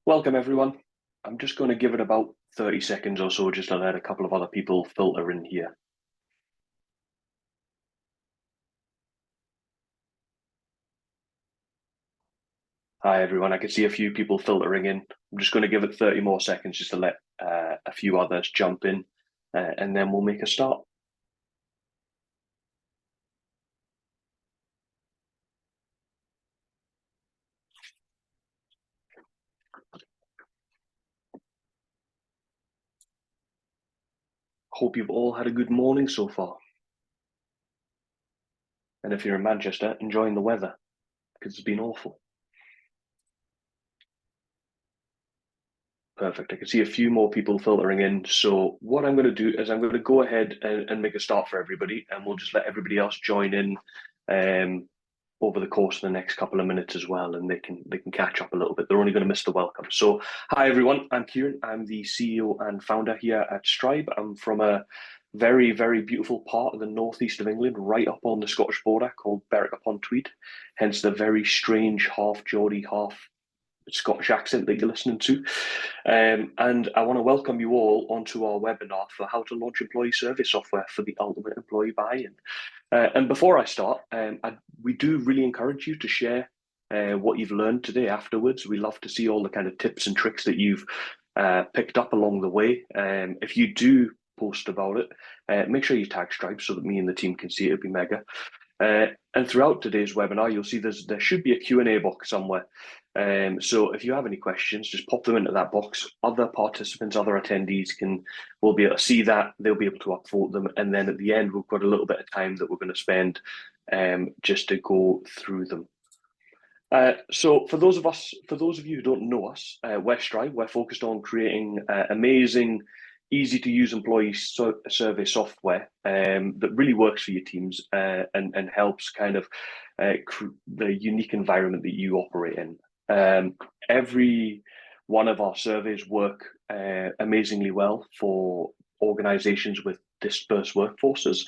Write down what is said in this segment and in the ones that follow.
Welcome, everyone. I'm just going to give it about 30 seconds or so just to let a couple of other people filter in here. Hi, everyone. I can see a few people filtering in. I'm just going to give it 30 more seconds just to let a few others jump in, and then we'll make a start. Hope you've all had a good morning so far. And if you're in Manchester, enjoying the weather, because it's been awful. Perfect. I can see a few more people filtering in. So what I'm going to do is I'm going to go ahead and make a start for everybody, and we'll just let everybody else join in over the course of the next couple of minutes as well, and they can catch up a little bit. They're only going to miss the welcome. So hi, everyone. I'm Kieran. I'm the CEO and founder here at Stribe. I'm from a very, very beautiful part of the northeast of England, right up on the Scottish border, called Berwick-upon-Tweed, hence the very strange half Geordie, half Scottish accent that you're listening to. And I want to welcome you all onto our webinar for how to launch employee survey software for the ultimate employee buy-in. And before I start, we do really encourage you to share what you've learned today afterwards. We love to see all the kind of tips and tricks that you've picked up along the way. If you do post about it, make sure you tag Stripe so that me and the team can see it. It'd be mega. And throughout today's webinar, you'll see there should be a Q&A box somewhere. So if you have any questions, just pop them into that box. Other participants, other attendees will be able to see that. They'll be able to upvote them. And then at the end, we've got a little bit of time that we're going to spend just to go through them. So for those of you who don't know us, we're Strive. We're focused on creating amazing, easy to use employee survey software that really works for your teams and helps kind of the unique environment that you operate in. Every one of our surveys work amazingly well for organizations with dispersed workforces.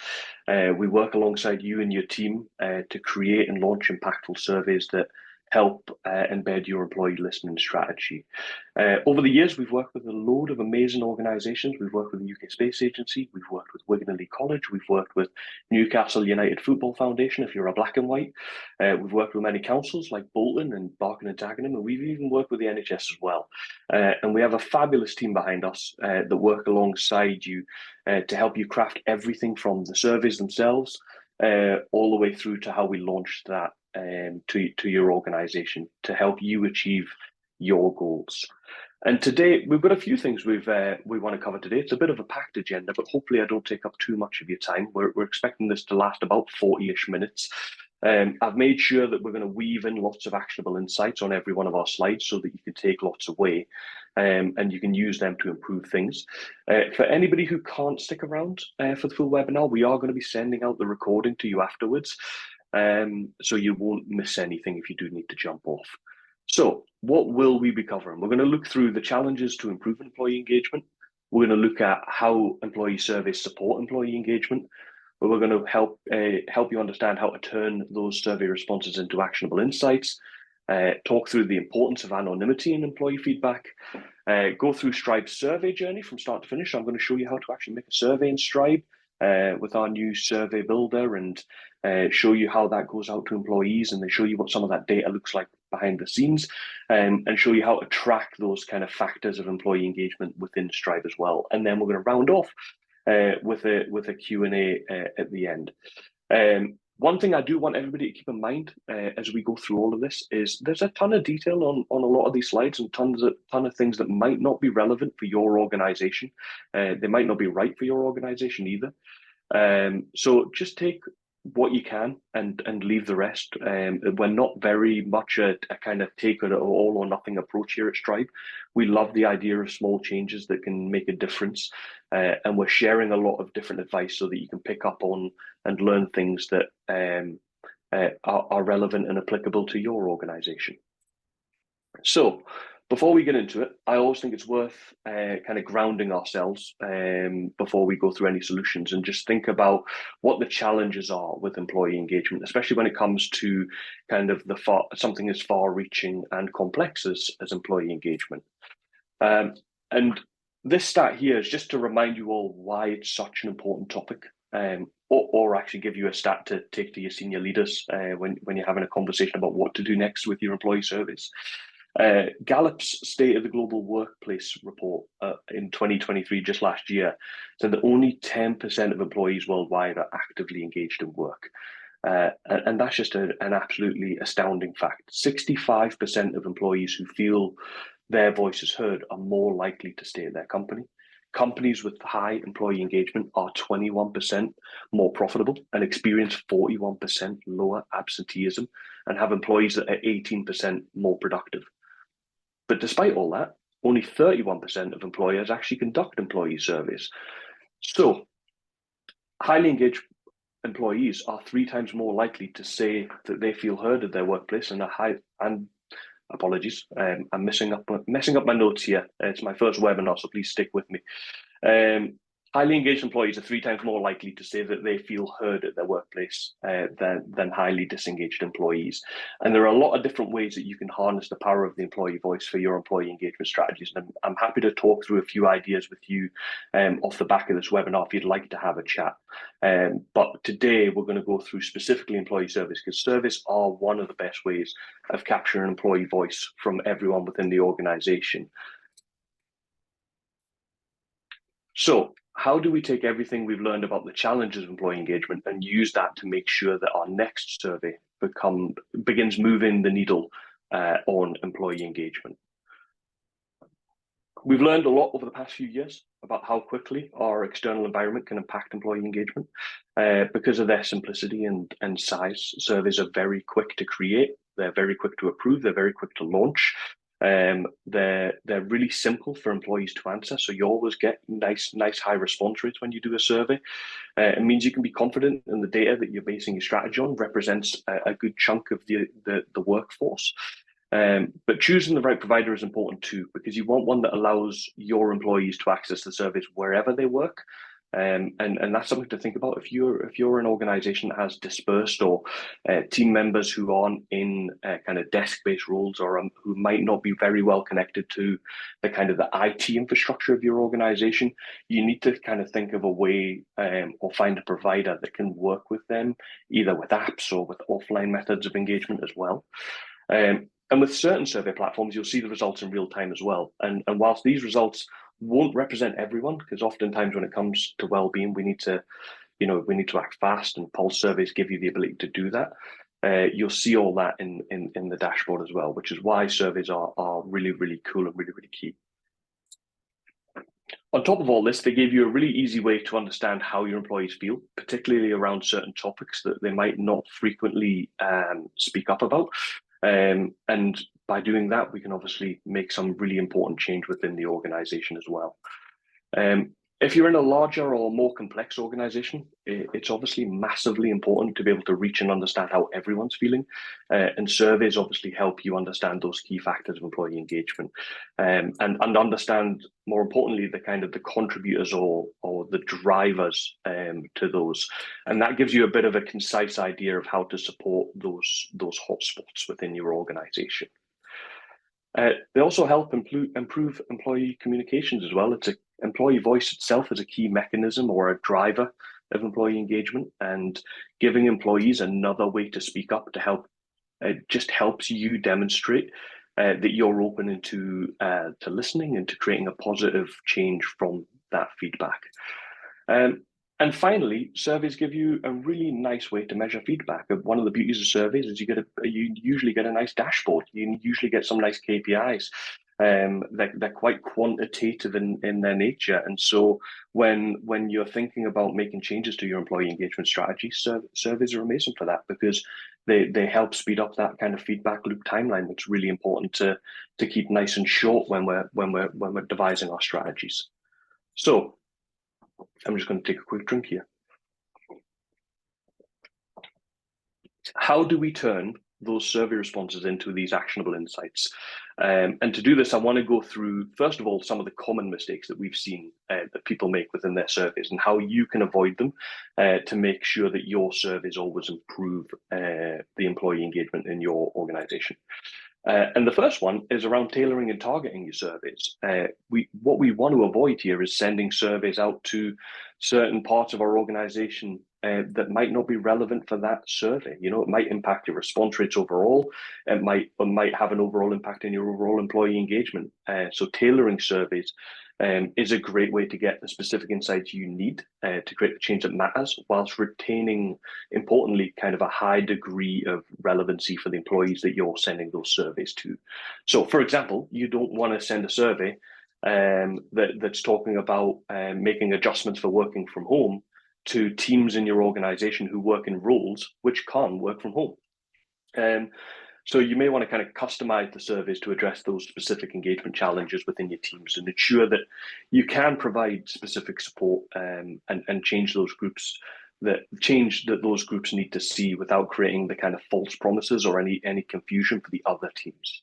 We work alongside you and your team to create and launch impactful surveys that help embed your employee listening strategy. Over the years, we've worked with a load of amazing organisations. We've worked with the UK Space Agency, we've worked with Wigan and Leigh College, we've worked with Newcastle United Football Foundation, if you're a black and white. We've worked with many councils like Bolton and Barking and Dagenham, and we've even worked with the NHS as well. And we have a fabulous team behind us that work alongside you to help you craft everything from the surveys themselves all the way through to how we launch that to your organization to help you achieve your goals. And today we've got a few things we want to cover today. It's a bit of a packed agenda, but hopefully I don't take up too much of your time. We're expecting this to last about 40-ish minutes. I've made sure that we're going to weave in lots of actionable insights on every one of our slides so that you can take lots away and you can use them to improve things. For anybody who can't stick around for the full webinar, we are going to be sending out the recording to you afterwards. So you won't miss anything if you do need to jump off. So what will we be covering? We're going to look through the challenges to improve employee engagement. We're going to look at how employee surveys support employee engagement. But we're going to help you understand how to turn those survey responses into actionable insights, talk through the importance of anonymity in employee feedback, go through Stribe's survey journey from start to finish. I'm going to show you how to actually make a survey in Stribe with our new survey builder and show you how that goes out to employees, and then show you what some of that data looks like behind the scenes, and show you how to track those kind of factors of employee engagement within Stribe as well. And then we're going to round off with a Q&A at the end. One thing I do want everybody to keep in mind as we go through all of this is there's a ton of detail on a lot of these slides and ton of things that might not be relevant for your organization. They might not be right for your organization either. So just take what you can and leave the rest. We're not very much a kind of take it all or nothing approach here at Stripe. We love the idea of small changes that can make a difference. And we're sharing a lot of different advice so that you can pick up on and learn things that are relevant and applicable to your organization. So Before we get into it, I always think it's worth kind of grounding ourselves before we go through any solutions, and just think about what the challenges are with employee engagement, especially when it comes to kind of something as far-reaching and complex as employee engagement. And this stat here is just to remind you all why it's such an important topic, or actually give you a stat to take to your senior leaders when you're having a conversation about what to do next with your employee surveys. Gallup's State of the Global Workplace report in 2023, just last year, said that only 10% of employees worldwide are actively engaged in work. And that's just an absolutely astounding fact. 65% of employees who feel their voice is heard are more likely to stay at their company. Companies with high employee engagement are 21% more profitable and experience 41% lower absenteeism, and have employees that are 18% more productive. But despite all that, only 31% of employers actually conduct employee surveys. So highly engaged employees are 3 times more likely to say that they feel heard at their workplace, and apologies, I'm messing up my notes here. It's my first webinar, so please stick with me. Highly engaged employees are 3 times more likely to say that they feel heard at their workplace than highly disengaged employees. And there are a lot of different ways that you can harness the power of the employee voice for your employee engagement strategies. And I'm happy to talk through a few ideas with you off the back of this webinar if you'd like to have a chat. But today we're going to go through specifically employee surveys, because surveys are one of the best ways of capturing employee voice from everyone within the organization. So how do we take everything we've learned about the challenges of employee engagement and use that to make sure that our next survey begins moving the needle on employee engagement? We've learned a lot over the past few years about how quickly our external environment can impact employee engagement. Because of their simplicity and size, surveys are very quick to create, they're very quick to approve, they're very quick to launch. They're really simple for employees to answer, so you always get nice high response rates when you do a survey. It means you can be confident in the data that you're basing your strategy on represents a good chunk of the workforce. But choosing the right provider is important too, because you want one that allows your employees to access the service wherever they work. And that's something to think about if you're an organization that has dispersed or team members who aren't in kind of desk-based roles, or who might not be very well connected to the kind of the IT infrastructure of your organization. You need to kind of think of a way or find a provider that can work with them, either with apps or with offline methods of engagement as well. And with certain survey platforms, you'll see the results in real time as well. And whilst these results won't represent everyone, because oftentimes when it comes to well-being, we need to act fast, and pulse surveys give you the ability to do that. You'll see all that in the dashboard as well, which is why surveys are really, really cool and really, really key. On top of all this, they gave you a really easy way to understand how your employees feel, particularly around certain topics that they might not frequently speak up about. And by doing that, we can obviously make some really important change within the organization as well. If you're in a larger or more complex organization, it's obviously massively important to be able to reach and understand how everyone's feeling. And surveys obviously help you understand those key factors of employee engagement, and understand, more importantly, the contributors or the drivers to those. And that gives you a bit of a concise idea of how to support those hotspots within your organization. They also help improve employee communications as well. Employee voice itself is a key mechanism or a driver of employee engagement, and giving employees another way to speak up to help just helps you demonstrate that you're open to listening and to creating a positive change from that feedback. And finally, surveys give you a really nice way to measure feedback. One of the beauties of surveys is you usually get a nice dashboard. You usually get some nice KPIs. They're quite quantitative in their nature, and so when you're thinking about making changes to your employee engagement strategy, surveys are amazing for that, because they help speed up that kind of feedback loop timeline. That's really important to keep nice and short when we're devising our strategies. So I'm just going to take a quick drink here. How do we turn those survey responses into these actionable insights. And to do this, I want to go through, first of all, some of the common mistakes that we've seen that people make within their surveys and how you can avoid them to make sure that your surveys always improve the employee engagement in your organization. And the first one is around tailoring and targeting your surveys. What we want to avoid here is sending surveys out to certain parts of our organization that might not be relevant for that survey. You know, it might impact your response rates overall. It might have an overall impact in your overall employee engagement. So tailoring surveys is a great way to get the specific insights you need to create the change that matters, whilst retaining, importantly, kind of a high degree of relevancy for the employees that you're sending those surveys to. So, for example, you don't want to send a survey that's talking about making adjustments for working from home to teams in your organization who work in roles which can't work from home. So you may want to kind of customize the surveys to address those specific engagement challenges within your teams and ensure that you can provide specific support and change those groups that those groups need to see without creating the kind of false promises or any confusion for the other teams.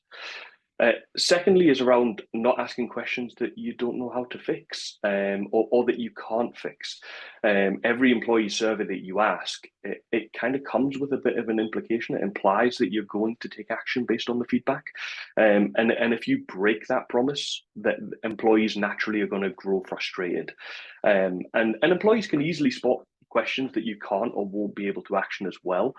Secondly is around not asking questions that you don't know how to fix or that you can't fix. Every employee survey that you ask, it kind of comes with a bit of an implication. It implies that you're going to take action based on the feedback. And if you break that promise, that employees naturally are going to grow frustrated. And employees can easily spot questions that you can't or won't be able to action as well.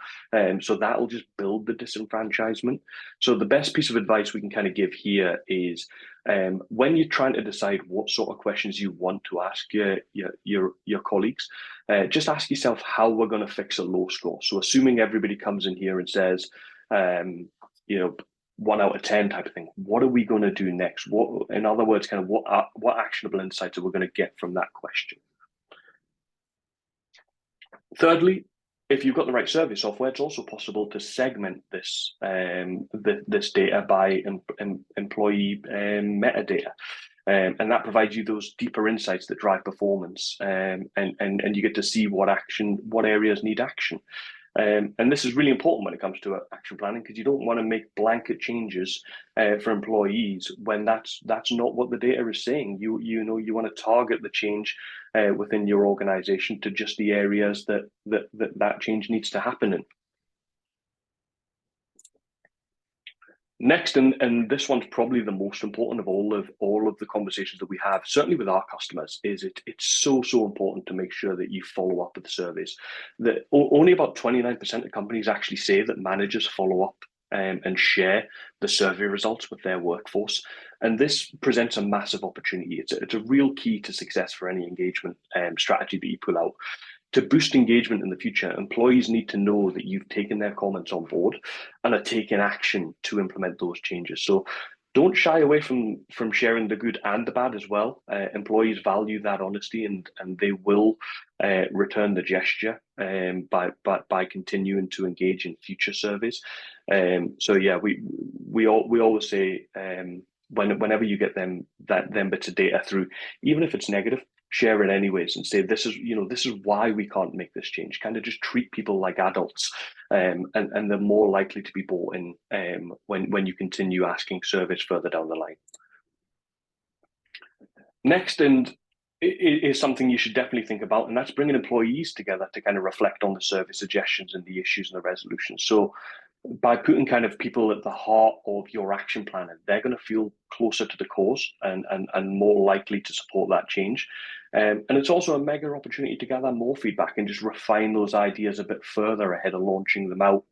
So that'll just build the disenfranchisement. So the best piece of advice we can kind of give here is when you're trying to decide what sort of questions you want to ask your colleagues, just ask yourself how we're going to fix a low score. So assuming everybody comes in here and says, 1 out of 10 type of thing, what are we going to do next? What, in other words, kind of what actionable insights are we going to get from that question? Thirdly, if you've got the right survey software, it's also possible to segment this this data by employee metadata. And that provides you those deeper insights that drive performance, and you get to see what areas need action. And this is really important when it comes to action planning, because you don't want to make blanket changes for employees when that's not what the data is saying. You want to target the change within your organization to just the areas that change needs to happen in. Next, and this one's probably the most important of all of the conversations that we have, certainly with our customers, is it's so important to make sure that you follow up with the surveys. That only about 29% of companies actually say that managers follow up and share the survey results with their workforce. And this presents a massive opportunity. It's a real key to success for any engagement strategy that you pull out. To boost engagement in the future, employees need to know that you've taken their comments on board and are taking action to implement those changes. So don't shy away from sharing the good and the bad as well. Employees value that honesty, and they will return the gesture by continuing to engage in future surveys. So yeah, we always say whenever you get them bits of data through, even if it's negative, share it anyways and say, this is why we can't make this change. Kind of just treat people like adults, and they're more likely to be bought in when you continue asking surveys further down the line. Next, and it is something you should definitely think about, and that's bringing employees together to kind of reflect on the survey suggestions and the issues and the resolutions. So by putting kind of people at the heart of your action plan, they're going to feel closer to the cause and more likely to support that change. And it's also a mega opportunity to gather more feedback and just refine those ideas a bit further ahead of launching them out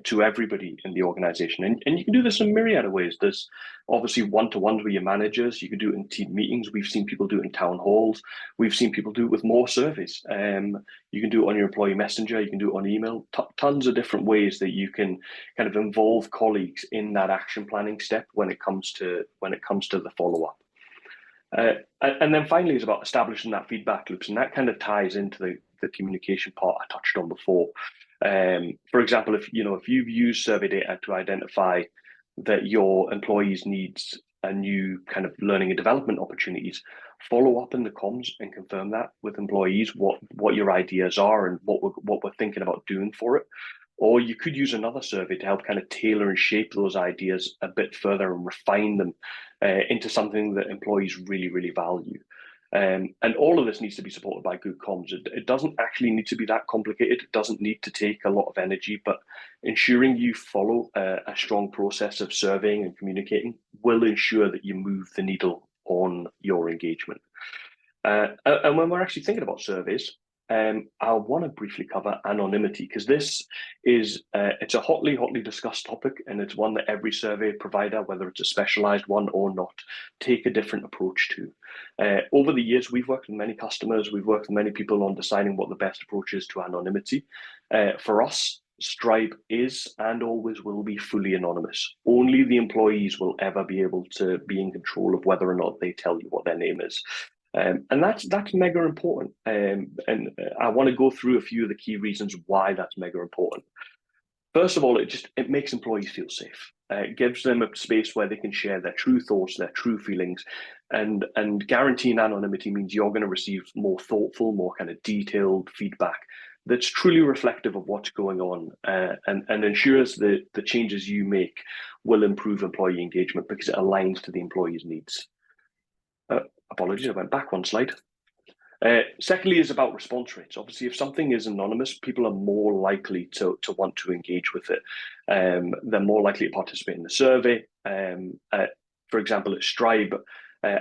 to everybody in the organization. And you can do this in a myriad of ways. There's obviously one-to-ones with your managers. You can do it in team meetings. We've seen people do it in town halls. We've seen people do it with more surveys. You can do it on your employee messenger. You can do it on email. Tons of different ways that you can kind of involve colleagues in that action planning step when it comes to the follow-up. And then finally is about establishing that feedback loops, and that kind of ties into the communication part I touched on before. For example, if you've used survey data to identify that your employees needs a new kind of learning and development opportunities, follow up in the comms and confirm that with employees what your ideas are and what we're thinking about doing for it. Or you could use another survey to help kind of tailor and shape those ideas a bit further and refine them into something that employees really, really value. And all of this needs to be supported by good comms. It doesn't actually need to be that complicated. It doesn't need to take a lot of energy, but ensuring you follow a strong process of surveying and communicating will ensure that you move the needle on your engagement. And when we're actually thinking about surveys, I want to briefly cover anonymity, because this is it's a hotly discussed topic, and it's one that every survey provider, whether it's a specialized one or not, take a different approach to. Over the years, we've worked with many customers, we've worked with many people on deciding what the best approach is to anonymity. For us, Stribe is and always will be fully anonymous. Only the employees will ever be able to be in control of whether or not they tell you what their name is. And that's mega important. And I want to go through a few of the key reasons why that's mega important. First of all, it makes employees feel safe. It gives them a space where they can share their true thoughts, their true feelings, and guaranteeing anonymity means you're going to receive more thoughtful, more kind of detailed feedback that's truly reflective of what's going on, and ensures that the changes you make will improve employee engagement because it aligns to the employee's needs. Apologies, I went back one slide. Secondly is about response rates. Obviously, if something is anonymous, people are more likely to want to engage with it. They're more likely to participate in the survey. For example, at Stribe,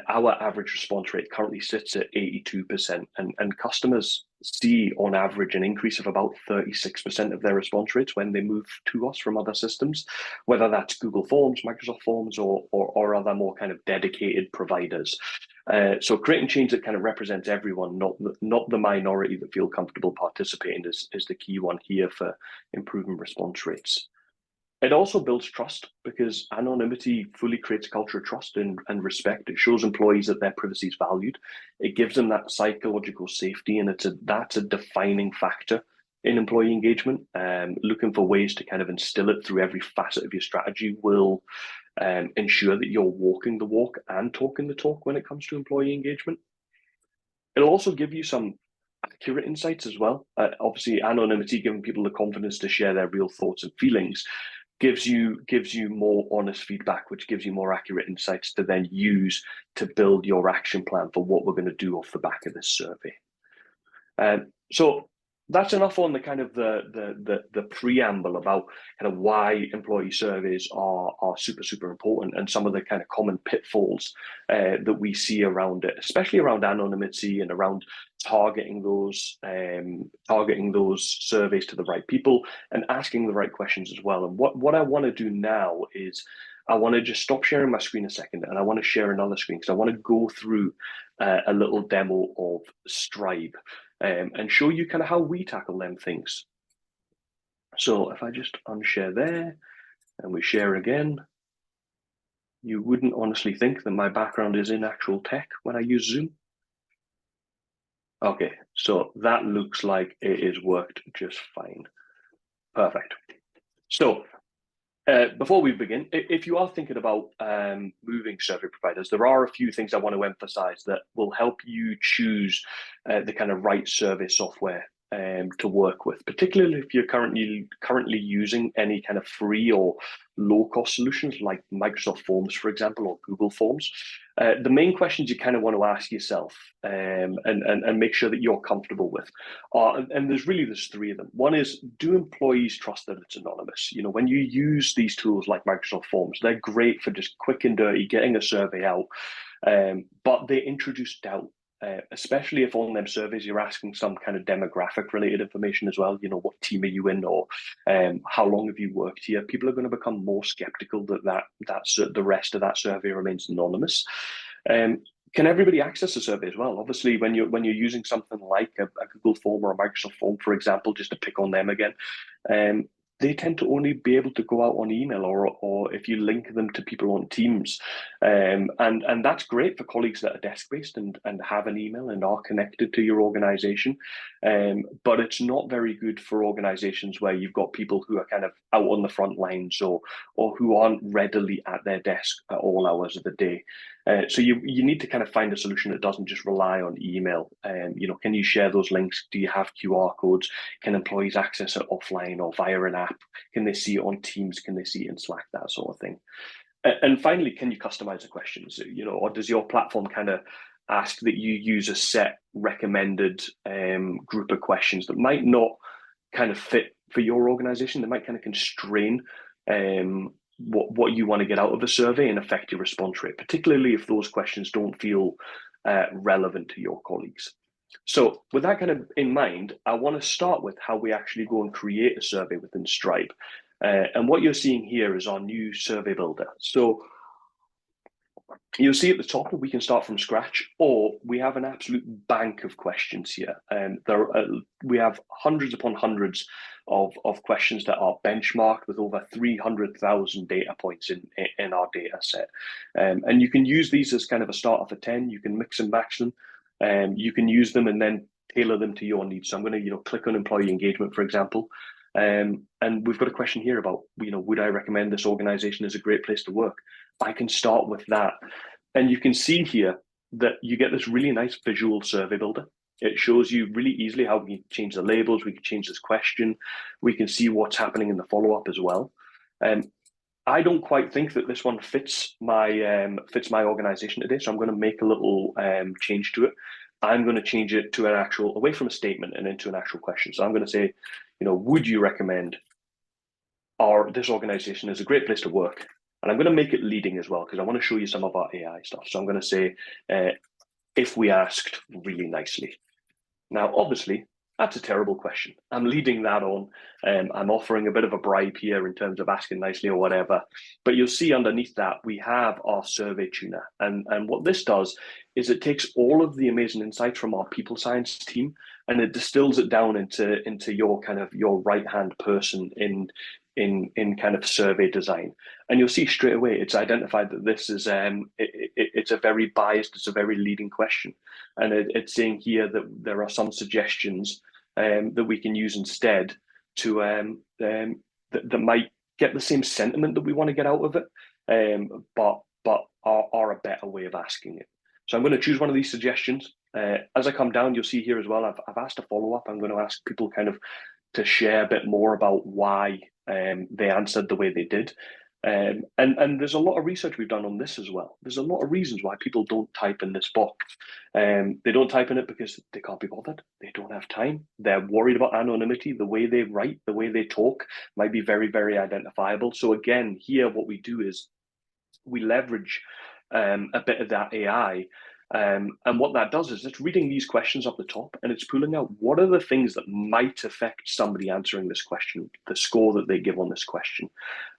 our average response rate currently sits at 82%, and customers see on average an increase of about 36% of their response rates when they move to us from other systems, whether that's Google Forms, Microsoft Forms, or other more kind of dedicated providers. So creating change that kind of represents everyone, not the minority that feel comfortable participating, is the key one here for improving response rates. It also builds trust, because anonymity fully creates a culture of trust and respect. It shows employees that their privacy is valued. It gives them that psychological safety, and that's a defining factor in employee engagement. Looking for ways to kind of instill it through every facet of your strategy will ensure that you're walking the walk and talking the talk when it comes to employee engagement. It'll also give you some accurate insights as well. Obviously, anonymity, giving people the confidence to share their real thoughts and feelings, gives you more honest feedback, which gives you more accurate insights to then use to build your action plan for what we're going to do off the back of this survey. So that's enough on the kind of the preamble about kind of why employee surveys are super important, and some of the kind of common pitfalls that we see around it, especially around anonymity and around targeting those surveys to the right people and asking the right questions as well. And what I want to do now is I want to just stop sharing my screen a second, and I want to share another screen because I want to go through a little demo of Stribe and show you kind of how we tackle them things. So if I just unshare there and we share again, you wouldn't honestly think that my background is in actual tech when I use Zoom. Okay, so that looks like it has worked just fine. Perfect. So before we begin, if you are thinking about moving survey providers, there are a few things I want to emphasize that will help you choose the kind of right survey software to work with, particularly if you're currently using any kind of free or low-cost solutions like Microsoft Forms, for example, or Google Forms. The main questions you kind of want to ask yourself and make sure that you're comfortable with and there's three of them. One is, do employees trust that it's anonymous? You know, when you use these tools like Microsoft Forms, they're great for just quick and dirty getting a survey out, but they introduce doubt. Especially if on them surveys you're asking some kind of demographic related information as well, you know, what team are you in, or how long have you worked here. People are going to become more skeptical that the rest of that survey remains anonymous. Can everybody access the survey as well? Obviously, when you're using something like a Google form or a Microsoft form, for example, just to pick on them again, they tend to only be able to go out on email or if you link them to people on Teams. And that's great for colleagues that are desk-based and have an email and are connected to your organization. But it's not very good for organizations where you've got people who are kind of out on the front lines or who aren't readily at their desk at all hours of the day. So you need to kind of find a solution that doesn't just rely on email. Can you share those links? Do you have QR codes? Can employees access it offline or via an app? Can they see it on Teams? Can they see it in Slack? That sort of thing. And finally, can you customize the questions? Or does your platform kind of ask that you use a set recommended group of questions that might not kind of fit for your organization? They might kind of constrain what you want to get out of a survey and affect your response rate, particularly if those questions don't feel relevant to your colleagues. So with that kind of in mind, I want to start with how we actually go and create a survey within Stribe. And what you're seeing here is our new survey builder. So you'll see at the top we can start from scratch, or we have an absolute bank of questions here. We have hundreds upon hundreds of questions that are benchmarked with over 300,000 data points in our data set. And you can use these as kind of a starter for 10. You can mix and match them. You can use them and then tailor them to your needs. So I'm going to click on employee engagement, for example. And we've got a question here about, would I recommend this organization as a great place to work? I can start with that. And you can see here that you get this really nice visual survey builder. It shows you really easily how we can change the labels, we can change this question, we can see what's happening in the follow-up as well. I don't quite think that this one fits my organization today, so I'm going to make a little change to it. I'm going to change it to away from a statement and into an actual question. So I'm going to say, would you recommend this organization is a great place to work? And I'm going to make it leading as well, because I want to show you some of our AI stuff. So I'm going to say, if we asked really nicely. Now, obviously, that's a terrible question. I'm leading that on. I'm offering a bit of a bribe here in terms of asking nicely or whatever. But you'll see underneath that, we have our survey tuner. And what this does is it takes all of the amazing insights from our people science team and it distills it down into your right-hand person in kind of survey design. And you'll see straight away it's identified that this is it's a very biased, it's a very leading question. And it's saying here that there are some suggestions that we can use instead to that might get the same sentiment that we want to get out of it, but are a better way of asking it. So I'm going to choose one of these suggestions. As I come down, you'll see here as well, I've asked a follow-up. I'm going to ask people kind of to share a bit more about why they answered the way they did. And there's a lot of research we've done on this as well. There's a lot of reasons why people don't type in this box. They don't type in it because they can't be bothered. They don't have time. They're worried about anonymity. The way they write, the way they talk might be very, very identifiable. So again, here what we do is we leverage a bit of that AI. And what that does is it's reading these questions up the top and it's pulling out what are the things that might affect somebody answering this question, the score that they give on this question.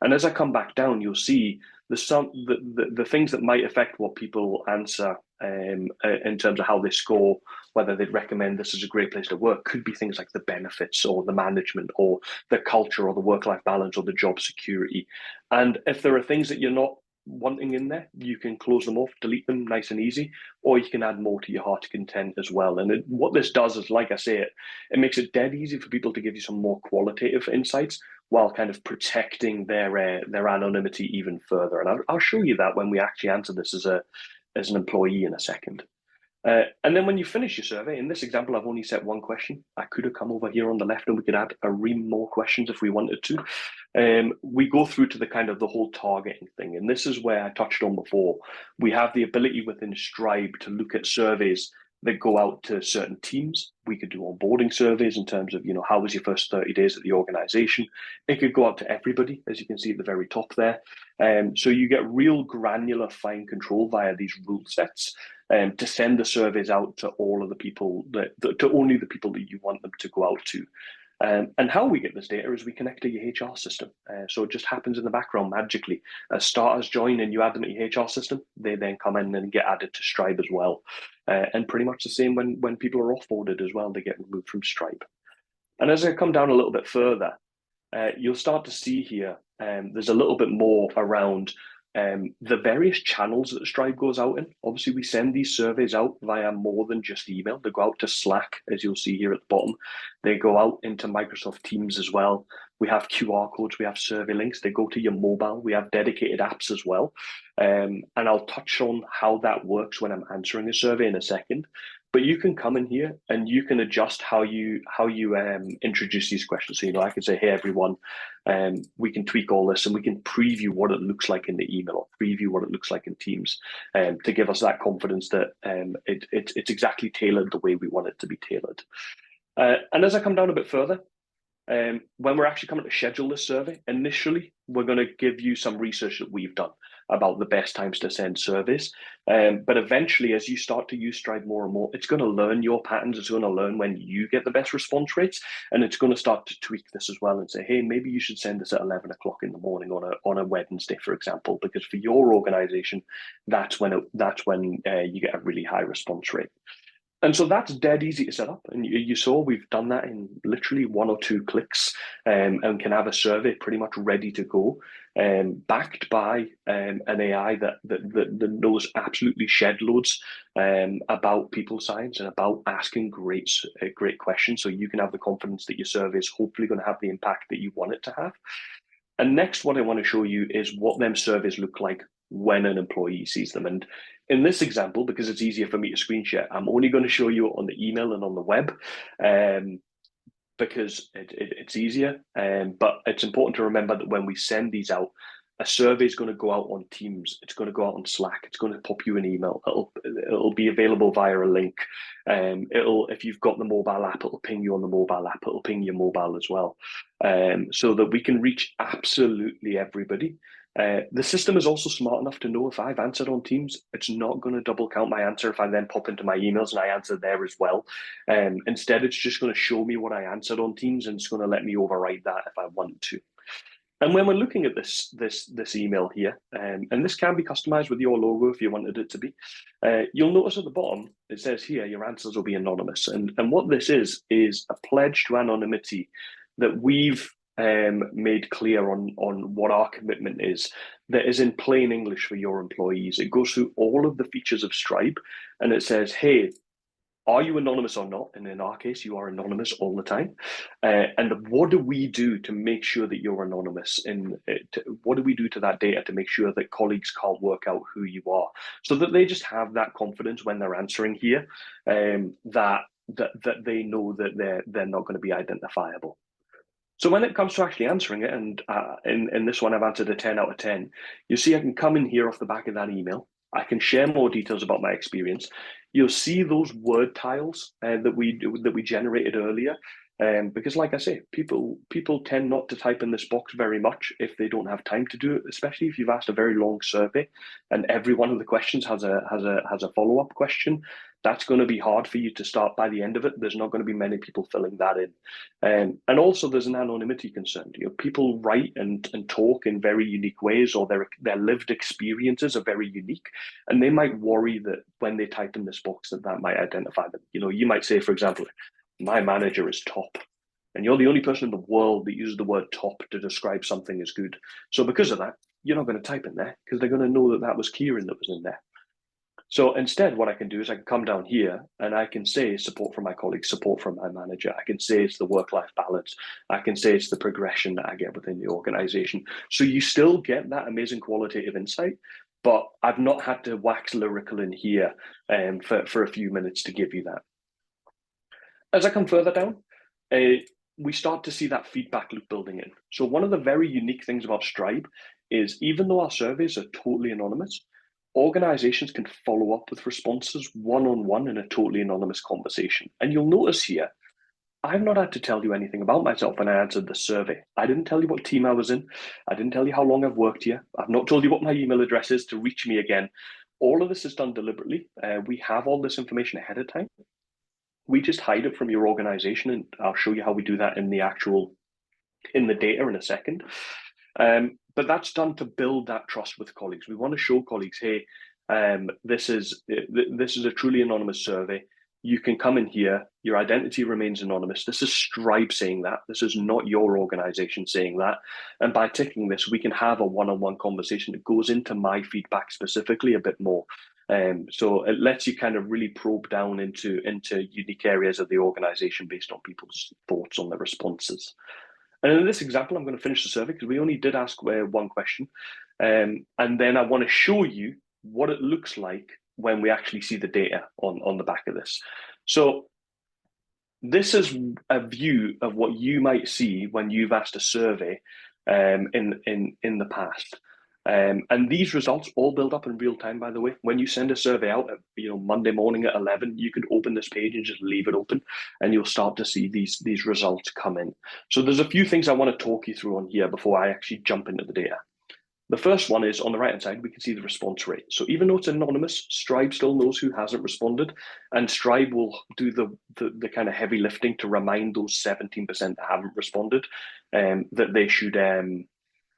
And as I come back down, you'll see the things that might affect what people answer in terms of how they score, whether they'd recommend this as a great place to work, could be things like the benefits or the management or the culture or the work-life balance or the job security. And if there are things that you're not wanting in there, you can close them off, delete them nice and easy, or you can add more to your heart's content as well. And what this does is, like I say, it makes it dead easy for people to give you some more qualitative insights while kind of protecting their anonymity even further. And I'll show you that when we actually answer this as an employee in a second. And then when you finish your survey, in this example, I've only set one question. I could have come over here on the left and we could add a ream more questions if we wanted to. We go through to the whole targeting thing. And this is where I touched on before. We have the ability within Stribe to look at surveys that go out to certain teams. We could do onboarding surveys in terms of, how was your first 30 days at the organization? It could go out to everybody, as you can see at the very top there. So you get real granular fine control via these rule sets to send the surveys out to all of the people, to only the people that you want them to go out to. And how we get this data is we connect to your HR system. So it just happens in the background magically. As starters join and you add them to your HR system, they then come in and get added to Stribe as well. And pretty much the same when people are offboarded as well, they get removed from Stribe. And as I come down a little bit further, you'll start to see here, there's a little bit more around the various channels that Stribe goes out in. Obviously, we send these surveys out via more than just email. They go out to Slack, as you'll see here at the bottom. They go out into Microsoft Teams as well. We have QR codes, we have survey links. They go to your mobile. We have dedicated apps as well. And I'll touch on how that works when I'm answering a survey in a second. But you can come in here and you can adjust how you introduce these questions. So, I can say, hey, everyone, we can tweak all this and we can preview what it looks like in the email, or preview what it looks like in Teams, to give us that confidence that it's exactly tailored the way we want it to be tailored. And as I come down a bit further, when we're actually coming to schedule this survey, initially, we're going to give you some research that we've done about the best times to send surveys. But eventually, as you start to use Stribe more and more, it's going to learn your patterns. It's going to learn when you get the best response rates. And it's going to start to tweak this as well and say, hey, maybe you should send this at 11 o'clock in the morning on a Wednesday, for example, because for your organization, that's when you get a really high response rate. And so that's dead easy to set up. And you saw we've done that in literally 1 or 2 clicks, and can have a survey pretty much ready to go, backed by an AI that knows absolutely shed loads about people science and about asking great questions. So you can have the confidence that your survey is hopefully going to have the impact that you want it to have. And next, what I want to show you is what them surveys look like when an employee sees them. And in this example, because it's easier for me to screen share, I'm only going to show you on the email and on the web, because it's easier. But it's important to remember that when we send these out, a survey is going to go out on Teams. It's going to go out on Slack. It's going to pop you an email. It'll be available via a link. If you've got the mobile app, it'll ping you on the mobile app. It'll ping your mobile as well, so that we can reach absolutely everybody. The system is also smart enough to know if I've answered on Teams, it's not going to double count my answer if I then pop into my emails and I answer there as well. Instead, it's just going to show me what I answered on Teams, and it's going to let me overwrite that if I want to. And when we're looking at this email here, and this can be customized with your logo if you wanted it to be, you'll notice at the bottom, it says here, your answers will be anonymous. And what this is a pledge to anonymity that we've made clear on what our commitment is, that is in plain English for your employees. It goes through all of the features of Stribe, and it says, hey, are you anonymous or not? And in our case, you are anonymous all the time. And what do we do to make sure that you're anonymous? And what do we do to that data to make sure that colleagues can't work out who you are, so that they just have that confidence when they're answering here, that they know that they're not going to be identifiable. So when it comes to actually answering it, and in this one, I've answered a 10 out of 10, you see I can come in here off the back of that email. I can share more details about my experience. You'll see those word tiles that we generated earlier, because, like I say, people tend not to type in this box very much if they don't have time to do it. Especially if you've asked a very long survey, and every one of the questions has a follow-up question. That's going to be hard for you to start by the end of it. There's not going to be many people filling that in, and also there's an anonymity concern. People write and talk in very unique ways, or their lived experiences are very unique, and they might worry that when they type in this box that might identify them. You might say, for example, my manager is top, and you're the only person in the world that uses the word top to describe something as good. So because of that, you're not going to type in there, because they're going to know that was Kieran that was in there. So instead, what I can do is I can come down here and I can say support from my colleagues, support from my manager. I can say it's the work-life balance. I can say it's the progression that I get within the organization. So you still get that amazing qualitative insight, but I've not had to wax lyrical in here for a few minutes to give you that. As I come further down, we start to see that feedback loop building in. So one of the very unique things about Stribe is, even though our surveys are totally anonymous, organizations can follow up with responses one-on-one in a totally anonymous conversation. And you'll notice here, I've not had to tell you anything about myself when I answered the survey. I didn't tell you what team I was in. I didn't tell you how long I've worked here. I've not told you what my email address is to reach me again. All of this is done deliberately. We have all this information ahead of time. We just hide it from your organization, and I'll show you how we do that in the data in a second. But that's done to build that trust with colleagues. We want to show colleagues, hey, this is a truly anonymous survey. you can come in here, your identity remains anonymous. This is Stribe saying that. This is not your organization saying that. And by ticking this, we can have a one-on-one conversation that goes into my feedback specifically a bit more. So it lets you kind of really probe down into unique areas of the organization based on people's thoughts on the responses. And in this example, I'm going to finish the survey because we only did ask one question. And then I want to show you what it looks like when we actually see the data on the back of this. So this is a view of what you might see when you've asked a survey in the past. And these results all build up in real time, by the way. When you send a survey out at Monday morning at 11, you can open this page and just leave it open, and you'll start to see these results come in. So there's a few things I want to talk you through on here before I actually jump into the data. The first one is on the right-hand side, we can see the response rate. So even though it's anonymous, Stribe still knows who hasn't responded, and Stribe will do the kind of heavy lifting to remind those 17% that haven't responded that they should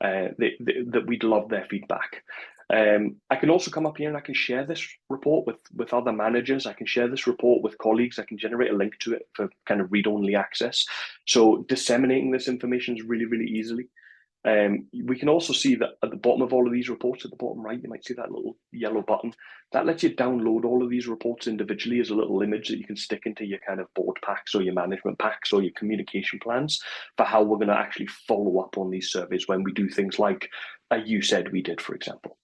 that we'd love their feedback. I can also come up here and I can share this report with other managers. I can share this report with colleagues. I can generate a link to it for kind of read-only access. So disseminating this information is really, really easily. We can also see that at the bottom of all of these reports, at the bottom right, you might see that little yellow button. That lets you download all of these reports individually as a little image that you can stick into your kind of board packs or your management packs or your communication plans for how we're going to actually follow up on these surveys when we do things like you said we did, for example.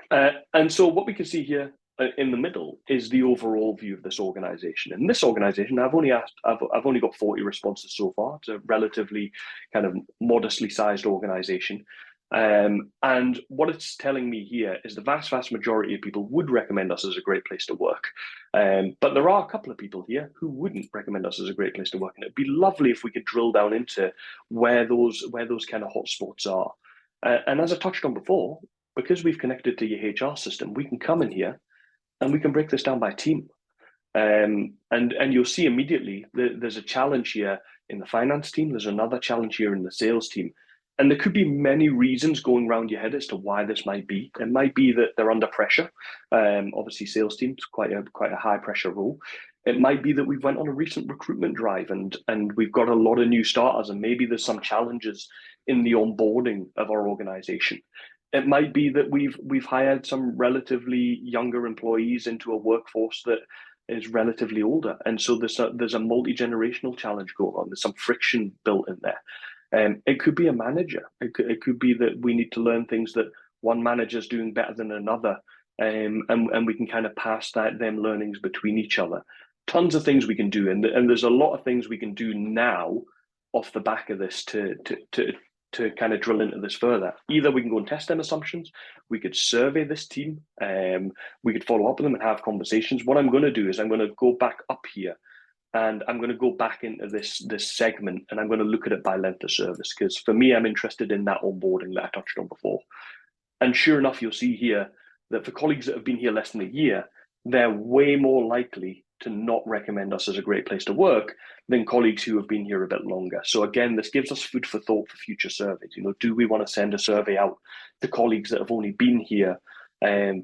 And so what we can see here in the middle is the overall view of this organization. In this organization, I've only got 40 responses so far. It's a relatively kind of modestly sized organization. And what it's telling me here is the vast majority of people would recommend us as a great place to work. But there are a couple of people here who wouldn't recommend us as a great place to work. And it'd be lovely if we could drill down into where those kind of hotspots are. And as I touched on before, because we've connected to your HR system, we can come in here and we can break this down by team. And you'll see immediately there's a challenge here in the finance team. There's another challenge here in the sales team. And there could be many reasons going around your head as to why this might be. It might be that they're under pressure. Obviously, sales team's quite a high pressure role. It might be that we've went on a recent recruitment drive and we've got a lot of new starters, and maybe there's some challenges in the onboarding of our organization. It might be that we've hired some relatively younger employees into a workforce that is relatively older, and so there's a multi-generational challenge going on. There's some friction built in there. It could be a manager. It could be that we need to learn things that one manager's doing better than another, and we can kind of pass them learnings between each other. Tons of things we can do, and there's a lot of things we can do now off the back of this to kind of drill into this further. Either we can go and test them assumptions, we could survey this team, we could follow up with them and have conversations. What I'm going to do is I'm going to go back up here and I'm going to go back into this segment and I'm going to look at it by length of service, because for me, I'm interested in that onboarding that I touched on before. And sure enough, you'll see here that for colleagues that have been here less than a year, they're way more likely to not recommend us as a great place to work than colleagues who have been here a bit longer. So again, this gives us food for thought for future surveys. Do we want to send a survey out to colleagues that have only been here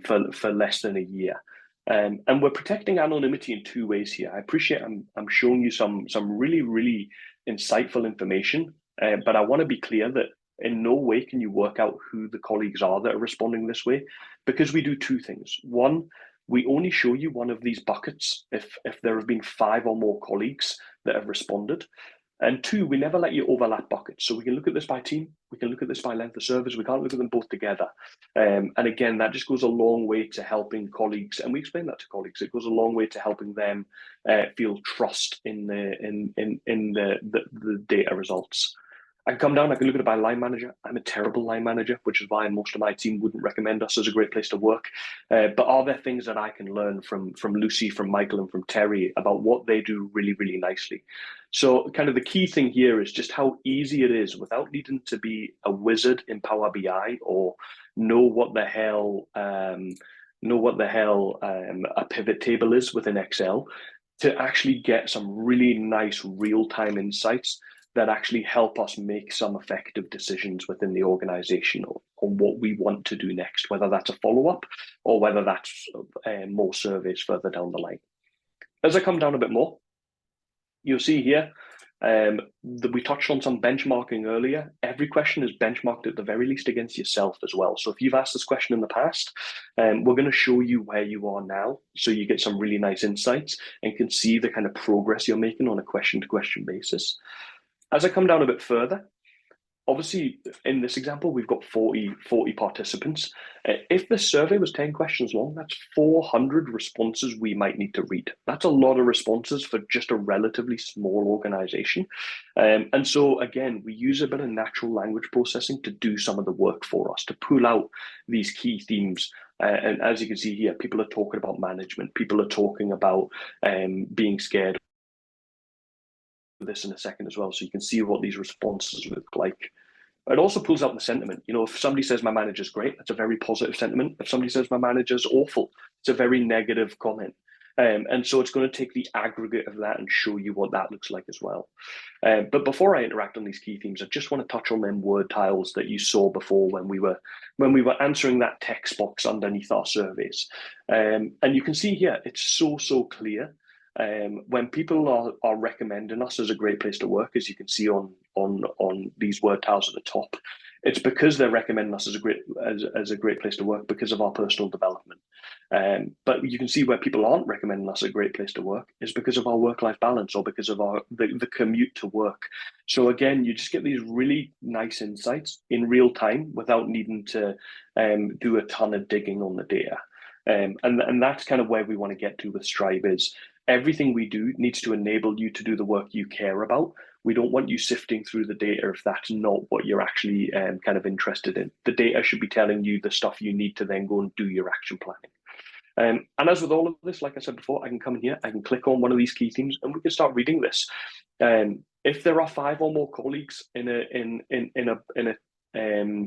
for less than a year? And we're protecting anonymity in two ways here. I appreciate I'm showing you some really, really insightful information, but I want to be clear that in no way can you work out who the colleagues are that are responding this way, because we do two things. One, we only show you one of these buckets if there have been 5 or more colleagues that have responded. And two, we never let you overlap buckets. So we can look at this by team, we can look at this by length of service, we can't look at them both together. And again, that just goes a long way to helping colleagues, and we explain that to colleagues, it goes a long way to helping them feel trust in the data results. I can come down, I can look at it by line manager. I'm a terrible line manager, which is why most of my team wouldn't recommend us as a great place to work. But are there things that I can learn from Lucy, from Michael, and from Terry about what they do really, really nicely? So kind of the key thing here is just how easy it is, without needing to be a wizard in Power BI or know what the hell a pivot table is within Excel, to actually get some really nice real-time insights that actually help us make some effective decisions within the organization on what we want to do next, whether that's a follow-up or whether that's more surveys further down the line. As I come down a bit more, you'll see here that we touched on some benchmarking earlier. Every question is benchmarked at the very least against yourself as well. So if you've asked this question in the past, we're going to show you where you are now, so you get some really nice insights and can see the kind of progress you're making on a question-to-question basis. As I come down a bit further, obviously, in this example, we've got 40 participants. If the survey was 10 questions long, that's 400 responses we might need to read. That's a lot of responses for just a relatively small organization. And so, again, we use a bit of natural language processing to do some of the work for us, to pull out these key themes. And as you can see here, people are talking about management. People are talking about being scared. This in a second as well, so you can see what these responses look like. It also pulls out the sentiment. You know, if somebody says my manager's great, that's a very positive sentiment. If somebody says my manager's awful, it's a very negative comment. And so it's going to take the aggregate of that and show you what that looks like as well. But before I interact on these key themes, I just want to touch on them word tiles that you saw before when we were answering that text box underneath our surveys. And you can see here, it's so clear. When people are recommending us as a great place to work, as you can see on these word tiles at the top, it's because they're recommending us as a great place to work because of our personal development. But you can see where people aren't recommending us a great place to work is because of our work-life balance or because of the commute to work. So again, you just get these really nice insights in real time without needing to do a ton of digging on the data. And that's kind of where we want to get to with Stribe is everything we do needs to enable you to do the work you care about. We don't want you sifting through the data if that's not what you're actually kind of interested in. The data should be telling you the stuff you need to then go and do your action planning. And as with all of this, like I said before, I can come in here, I can click on one of these key themes, and we can start reading this. If there are 5 or more colleagues in a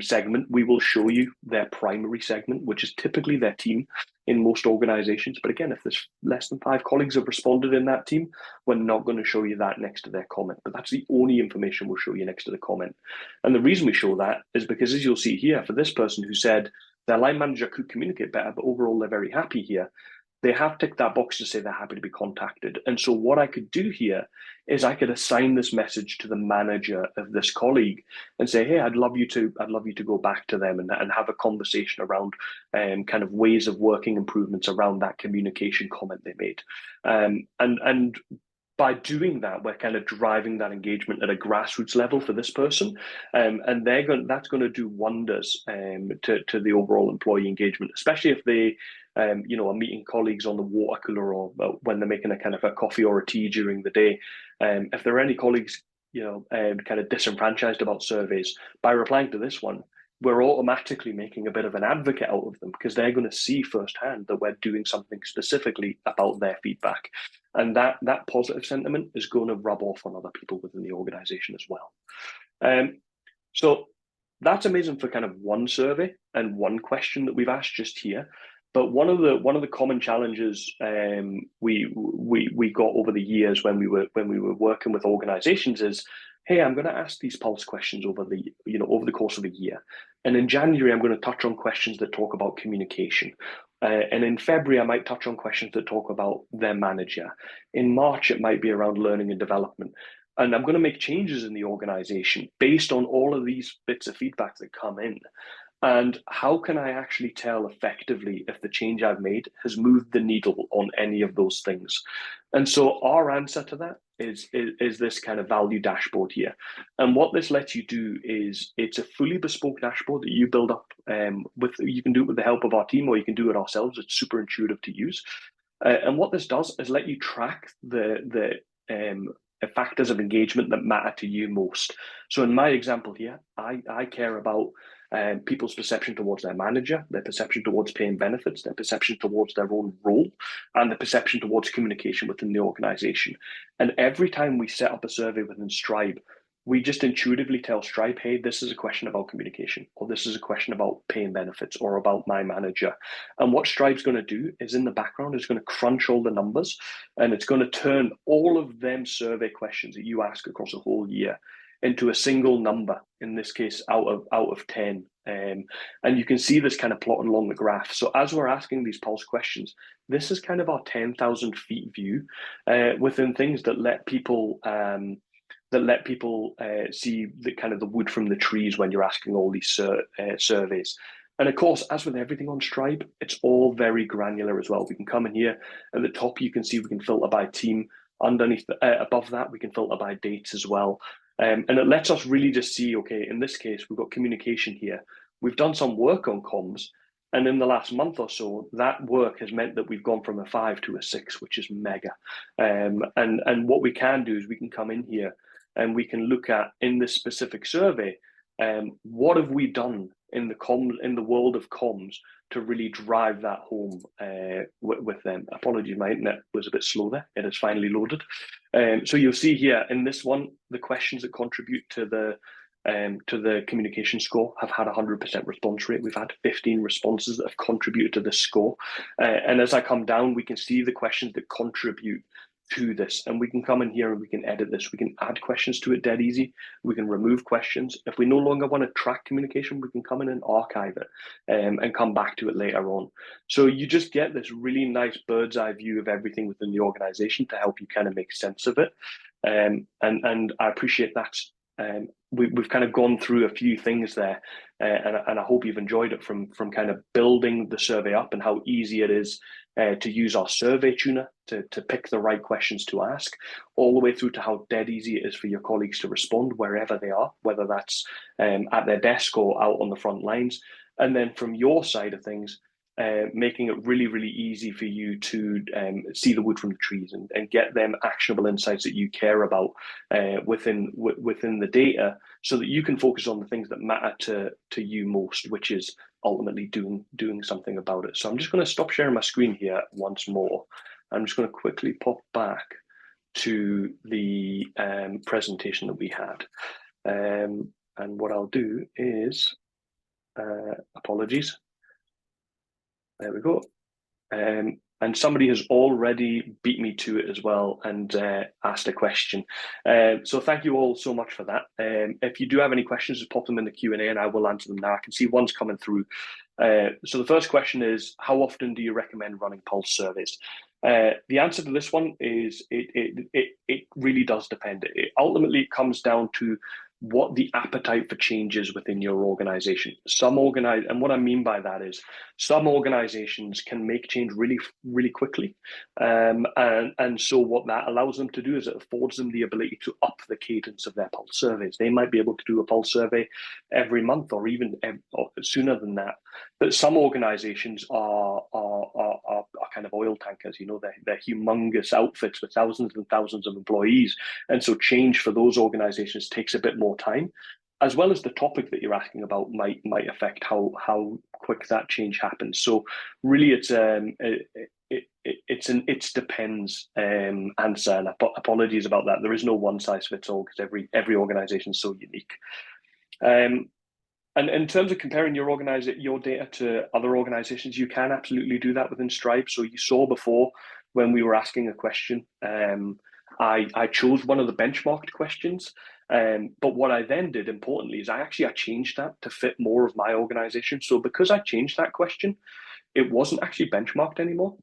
segment, we will show you their primary segment, which is typically their team in most organizations. But again, if there's less than 5 colleagues have responded in that team, we're not going to show you that next to their comment. But that's the only information we'll show you next to the comment. And the reason we show that is because, as you'll see here, for this person who said their line manager could communicate better, but overall they're very happy here, they have ticked that box to say they're happy to be contacted. And so what I could do here is I could assign this message to the manager of this colleague and say, hey, I'd love you to go back to them and have a conversation around kind of ways of working improvements around that communication comment they made. And by doing that, we're kind of driving that engagement at a grassroots level for this person, and that's going to do wonders to the overall employee engagement, especially if they are meeting colleagues on the water cooler or when they're making a kind of a coffee or a tea during the day. If there are any colleagues kind of disenfranchised about surveys, by replying to this one, we're automatically making a bit of an advocate out of them because they're going to see firsthand that we're doing something specifically about their feedback. And that positive sentiment is going to rub off on other people within the organization as well. So that's amazing for kind of one survey and one question that we've asked just here. But one of the common challenges we got over the years when we were working with organizations is, hey, I'm going to ask these pulse questions over the course of a year. And in January, I'm going to touch on questions that talk about communication. And in February, I might touch on questions that talk about their manager. In March, it might be around learning and development. And I'm going to make changes in the organization based on all of these bits of feedback that come in. And how can I actually tell effectively if the change I've made has moved the needle on any of those things? And so our answer to that is this kind of value dashboard here. And what this lets you do is it's a fully bespoke dashboard that you build up you can do it with the help of our team or you can do it ourselves. It's super intuitive to use. And what this does is let you track the factors of engagement that matter to you most. So in my example here, I care about people's perception towards their manager, their perception towards paying benefits, their perception towards their own role, and the perception towards communication within the organization. And every time we set up a survey within Stribe, we just intuitively tell Stribe, hey, this is a question about communication, or this is a question about paying benefits, or about my manager. And what Stribe's going to do is in the background, it's going to crunch all the numbers, and it's going to turn all of them survey questions that you ask across a whole year into a single number, in this case, out of 10, And you can see this kind of plotting along the graph. So as we're asking these pulse questions, this is kind of our 10,000 feet view within things that let people see the kind of the wood from the trees when you're asking all these surveys. And of course, as with everything on Stribe, it's all very granular as well. We can come in here at the top, you can see we can filter by team. Underneath, above that, we can filter by dates as well. And it lets us really just see, okay, in this case, we've got communication here. We've done some work on comms. And in the last month or so, that work has meant that we've gone from a 5 to a 6, which is mega. And what we can do is we can come in here and we can look at, in this specific survey, what have we done in the world of comms to really drive that home with them. Apologies, my internet was a bit slow there. It has finally loaded. So you'll see here in this one, the questions that contribute to the communication score have had 100% response rate. We've had 15 responses that have contributed to this score. And as I come down, we can see the questions that contribute to this, and we can come in here and we can edit this. We can add questions to it dead easy. We can remove questions. If we no longer want to track communication, we can come in and archive it and come back to it later on. So you just get this really nice bird's eye view of everything within the organization to help you kind of make sense of it. And I appreciate that. We've kind of gone through a few things there, and I hope you've enjoyed it from kind of building the survey up and how easy it is to use our survey tuner to pick the right questions to ask, all the way through to how dead easy it is for your colleagues to respond wherever they are, whether that's at their desk or out on the front lines. And then from your side of things, making it really, really easy for you to see the wood from the trees and get them actionable insights that you care about within the data, so that you can focus on the things that matter to you most, which is ultimately doing something about it. So I'm just going to stop sharing my screen here once more. I'm just going to quickly pop back to the presentation that we had. And what I'll do is, apologies. There we go. And somebody has already beat me to it as well and asked a question. So thank you all so much for that. If you do have any questions, just pop them in the Q&A and I will answer them now. I can see one's coming through. So the first question is, how often do you recommend running pulse surveys? The answer to this one is it really does depend. It ultimately comes down to what the appetite for change is within your organization. And what I mean by that is some organizations can make change really, really quickly. And so what that allows them to do is it affords them the ability to up the cadence of their pulse surveys. They might be able to do a pulse survey every month or even sooner than that. But some organizations are kind of oil tankers. You know, they're humongous outfits with thousands and thousands of employees. And so change for those organizations takes a bit more time, as well as the topic that you're asking about might affect how quick that change happens. So really, it's depends answer. And apologies about that. There is no one size fits all because every organization is so unique. And in terms of comparing your data to other organizations, you can absolutely do that within Stribe. So you saw before when we were asking a question, I chose one of the benchmarked questions. But what I then did, importantly, is I changed that to fit more of my organization. So because I changed that question, it wasn't actually benchmarked anymore,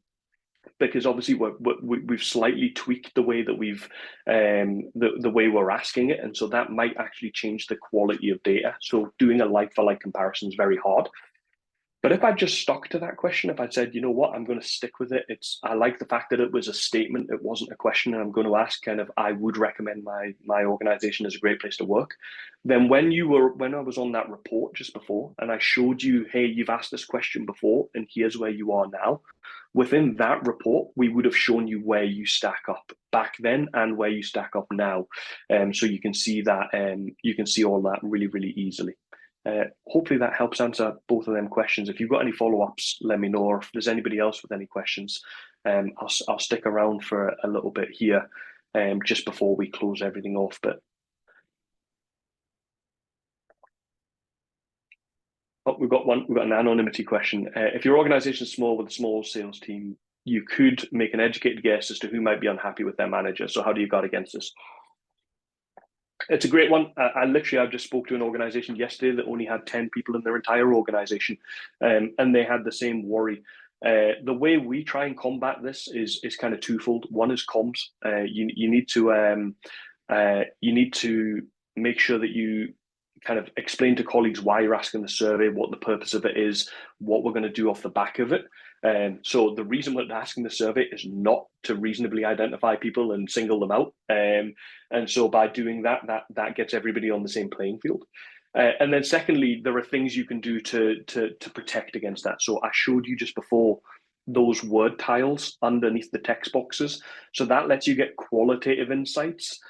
because obviously we've slightly tweaked the way that the way we're asking it, and so that might actually change the quality of data. So doing a like for like comparison is very hard. But if I just stuck to that question, if I'd said, you know what, I'm going to stick with it. I like the fact that it was a statement, it wasn't a question, and I'm going to ask kind of, I would recommend my organization as a great place to work. Then when I was on that report just before, and I showed you, hey, you've asked this question before, and here's where you are now. Within that report, we would have shown you where you stack up back then and where you stack up now. So you can see that, you can see all that really, really easily. Hopefully that helps answer both of them questions. If you've got any follow-ups, let me know. Or if there's anybody else with any questions, I'll stick around for a little bit here just before we close everything off. But we've got an anonymity question. If your organization is small with a small sales team, you could make an educated guess as to who might be unhappy with their manager. So how do you guard against this? It's a great one. I just spoke to an organization yesterday that only had 10 people in their entire organization, and they had the same worry. The way we try and combat this is kind of twofold. One is comms. You need to make sure that you kind of explain to colleagues why you're asking the survey, what the purpose of it is, what we're going to do off the back of it. So the reason we're asking the survey is not to reasonably identify people and single them out. And so by doing that, that gets everybody on the same playing field. And then secondly, there are things you can do to protect against that. So I showed you just before those word tiles underneath the text boxes. So that lets you get qualitative insights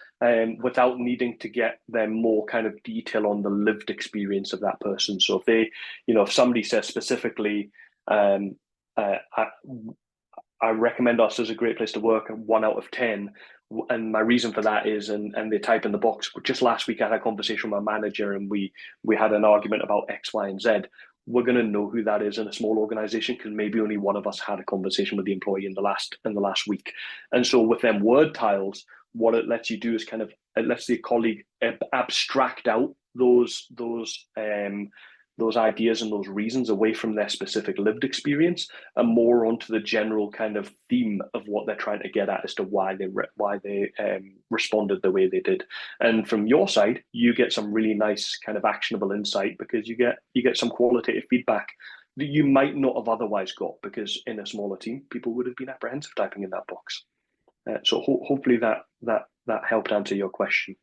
without needing to get them more kind of detail on the lived experience of that person. So if they, if somebody says specifically, um, I, I recommend us as a great place to work, 1 out of 10. And my reason for that is, and they type in the box. Just last week, I had a conversation with my manager, and we had an argument about X, Y, and Z. We're going to know who that is in a small organization because maybe only one of us had a conversation with the employee in the last week. And so with them word tiles, what it lets you do is it lets the colleague abstract out those ideas and those reasons away from their specific lived experience and more onto the general kind of theme of what they're trying to get at as to why they responded the way they did. And from your side, you get some really nice kind of actionable insight because you get some qualitative feedback that you might not have otherwise got because in a smaller team, people would have been apprehensive typing in that box. Hopefully that helped answer your question.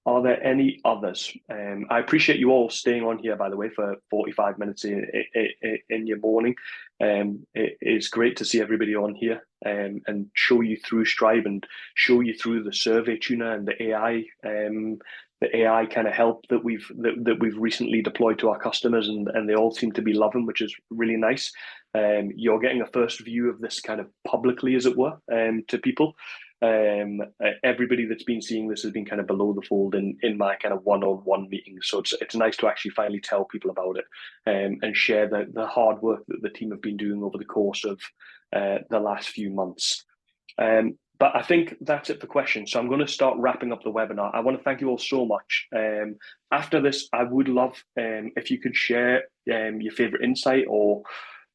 Are there any others? I appreciate you all staying on here, by the way, for 45 minutes in your morning. It is great to see everybody on here and show you through Stribe and show you through the survey tuner and the AI kind of help that we've recently deployed to our customers, and they all seem to be loving, which is really nice. You're getting a first view of this kind of publicly, as it were, to people. Everybody that's been seeing this has been kind of below the fold in my kind of one-on-one meetings. So it's nice to actually finally tell people about it and share the hard work that the team have been doing over the course of the last few months. But I think that's it for questions. So I'm going to start wrapping up the webinar. I want to thank you all so much. After this, I would love if you could share your favorite insight or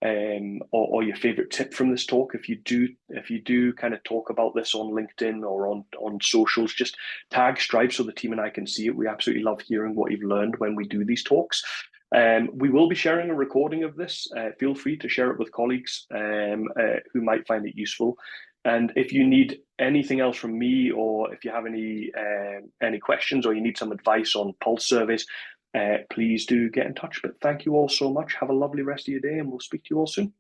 your favorite tip from this talk. If you do kind of talk about this on LinkedIn or on socials, just tag Stribe so the team and I can see it. We absolutely love hearing what you've learned when we do these talks. We will be sharing a recording of this. Feel free to share it with colleagues who might find it useful. And if you need anything else from me, or if you have any questions, or you need some advice on pulse surveys, please do get in touch. But thank you all so much. Have a lovely rest of your day, and we'll speak to you all soon.